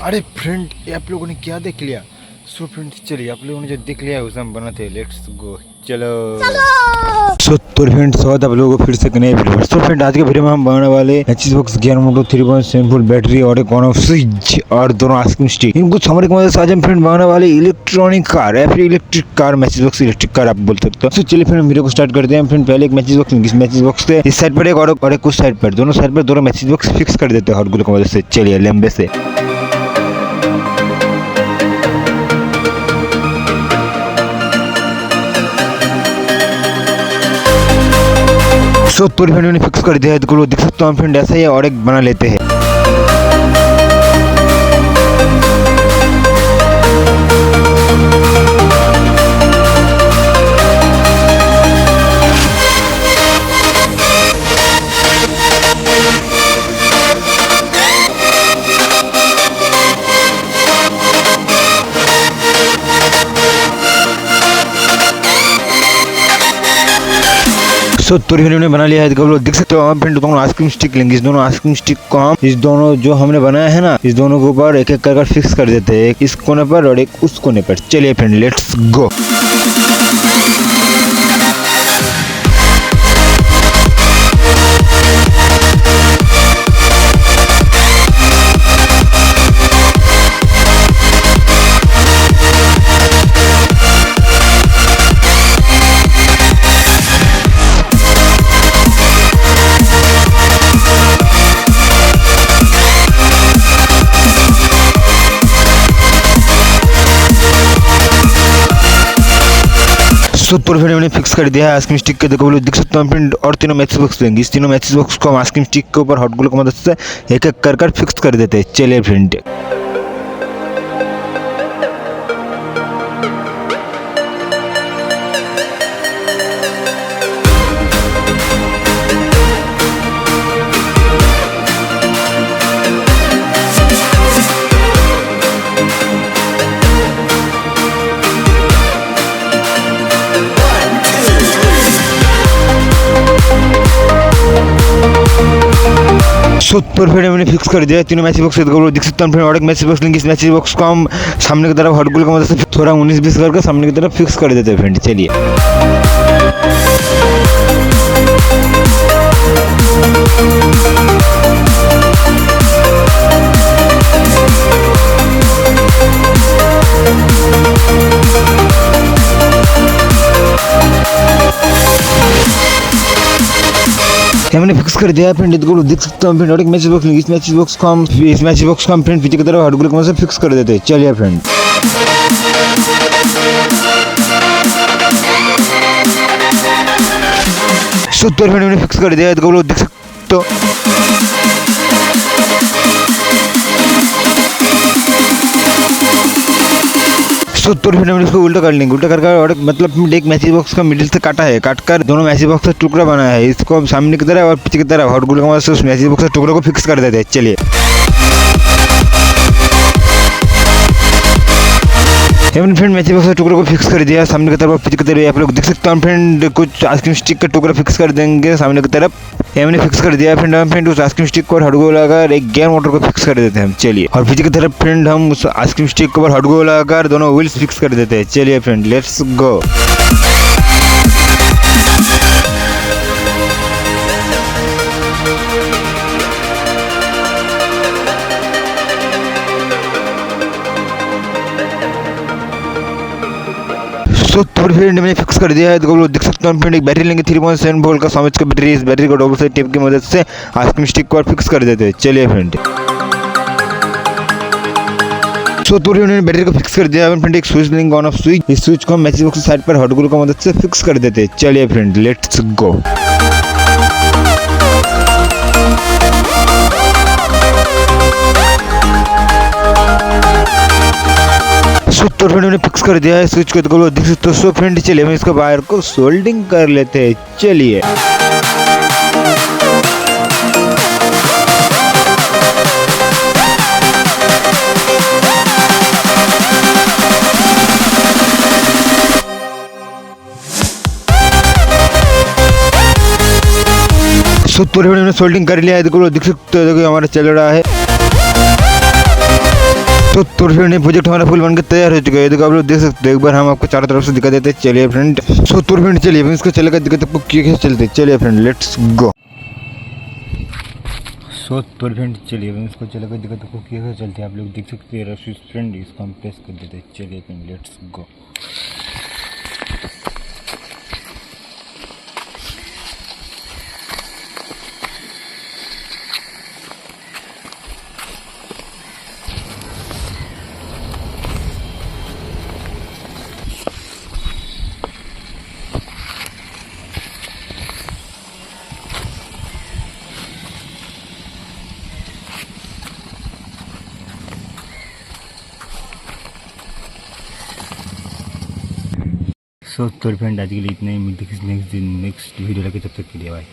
अरे फ्रेंड, ये आप लोगों ने क्या देख लिया? सो फ्रेंड, चलिए आप लोगों ने जो देख लिया है उसे हम बनाते हैं। लेट्स गो, चलो। सो तो फ्रेंड, स्वागत है आप लोगों को फिर से एक नए वीडियो। सो फ्रेंड, आज के वीडियो में हम बनाने वाले एचएस बॉक्स गियर मोटो 3.7 वोल्ट बैटरी और एक ऑन ऑफ स्विच और दोनों आइसक्रीम स्टिक, इनको हमारे की मदद से आज हम फ्रेंड बनाने वाले इलेक्ट्रॉनिक कार या फिर electric car, matches box electric car आप बोल सकते हो। सो चलिए फिर हम वीडियो को स्टार्ट करते हैं। फ्रेंड पहले एक मैचेस बॉक्स, इस मैचेस बॉक्स से इस साइड पर एक और एक उस साइड पर, दोनों साइड पर दोनों मैचेस बॉक्स फिक्स कर देते हैं हॉट ग्लू की मदद से। चलिए लंबे से। सो पूरी फ्रेंड ने फिक्स कर दिया है, तो देख सकते हो हम फ्रेंड ऐसा ही और एक बना लेते हैं। सो तुरी ने बना लिया है, तो लोग देख सकते हो हम फ्रेंड दोनों आइसक्रीम स्टिक लेंगे। इस दोनों आइसक्रीम स्टिक को हम इस दोनों जो हमने बनाया है ना, इस दोनों के ऊपर एक एक कर फिक्स कर देते हैं, एक इस कोने पर और एक उस कोने पर। चलिए फ्रेंड, लेट्स गो। तो मैंने फिक्स कर दिया है आइसक्रीम स्टिक के। देखो देख सकते हो फ्रेंड, और तीनों मैचेस बॉक्स लेंगे। इस तीनों मैचेस बॉक्स को हम आइसक्रीम स्टिक के ऊपर हॉट ग्लू की मदद से एक एक कर फिक्स कर देते हैं। चलिए फ्रेंड। सुपर फ्रेंड मैंने फिक्स कर दिया तीनों मैचेस बॉक्स। देख सकते हैं और एक मैचेस बॉक्स लेंगे। इस मैचेस बॉक्स को हम सामने की तरफ हॉट ग्लू की मदद से थोड़ा 19-20 करके सामने की तरफ फिक्स कर देते हैं फ्रेंड। चलिए। हमने फिक्स कर दिया है फ्रेंड, इसको देख सकते हो फ्रेंड और एक मैचेस बॉक्स लेंगे। इस मैचेस बॉक्स को हम फ्रेंड पीछे की तरफ हॉट ग्लू की मदद से फिक्स कर देते हैं। चलिए फ्रेंड। सुपर फ्रेंड मैंने फिक्स कर दिया है, इसको देख सकते हो। सुपर फ्रेंड मैंने इसको उल्टा कर लेंगे। उल्टा कर और मतलब एक मैचेस बॉक्स का मिडिल से काटा है, काटकर दोनों मैचेस बॉक्स का टुकड़ा बनाया है। इसको हम सामने की तरफ और पीछे की तरफ हॉट ग्लू की मदद से उस मैचेस बॉक्स के टुकड़े को फिक्स कर देते हैं। चलिए। फ्रेंड मैचेस बॉक्स के टुकड़े को फिक्स कर दिया सामने की तरफ और पीछे की तरफ। आप लोग देख सकते हैं फ्रेंड कुछ आइसक्रीम स्टिक का टुकड़ा फिक्स कर देंगे सामने की तरफ। हमने फिक्स कर दिया फ्रेंड उस आइसक्रीम स्टिक को हॉट ग्लू लगाकर एक गियर मोटर को फिक्स कर देते हैं हम। चलिए। और पीछे की तरफ फ्रेंड हम उस आइसक्रीम स्टिक के ऊपर हॉट ग्लू लगाकर दोनों व्हील्स फिक्स कर देते हैं। चलिए friend, let's go. So friend मैंने फिक्स कर दिया है, तो देख सकते हैं फ्रेंड एक बैटरी लेंगे 3.7 वोल्ट का सामने का बैटरी। इस बैटरी को डबल साइड टेप की मदद से आइसक्रीम स्टिक को फिक्स कर देते हैं। चलिए फ्रेंड। सो मैंने बैटरी को फिक्स कर दिया फ्रेंड। एक स्विच लेंगे, ऑन ऑफ स्विच। इस स्विच को हम मैचेस बॉक्स साइड पर हॉट ग्लू की मदद से फिक्स कर देते हैं। चलिए फ्रेंड, लेट्स गो। तो फ्रेंड मैंने फिक्स कर दिया है स्विच को, तो देख सकते हो। सो फ्रेंड चलिए हम इसको वायर को सोल्डिंग कर लेते हैं। चलिए। पूरे मैंने सोल्डिंग कर लिया है, देखो देख सकते हो, देखो हमारा चल रहा है। तो फ्रेंड ये प्रोजेक्ट हमारा फुल बनकर तैयार हो चुका है। देखो आप लोग देख सकते हो, एक बार हम आपको चारों तरफ से दिखा देते हैं। चलिए फ्रेंड, तो फ्रेंड चलिए इसको चलेगा दिक्कत आपको कैसे चलते, चलिए फ्रेंड लेट्स गो। तो फ्रेंड चलिए इसको चलेगा दिक्कत आपको कैसे चलते हैं, आप लोग देख सकते हैं। फ्रेंड इसको हम प्रेस कर देते हैं। चलिए फ्रेंड लेट्स गो। तो फ्रेंड आज के लिए इतना ही, मिलते हैं नेक्स्ट वीडियो लगे, तब तक के लिए बाय।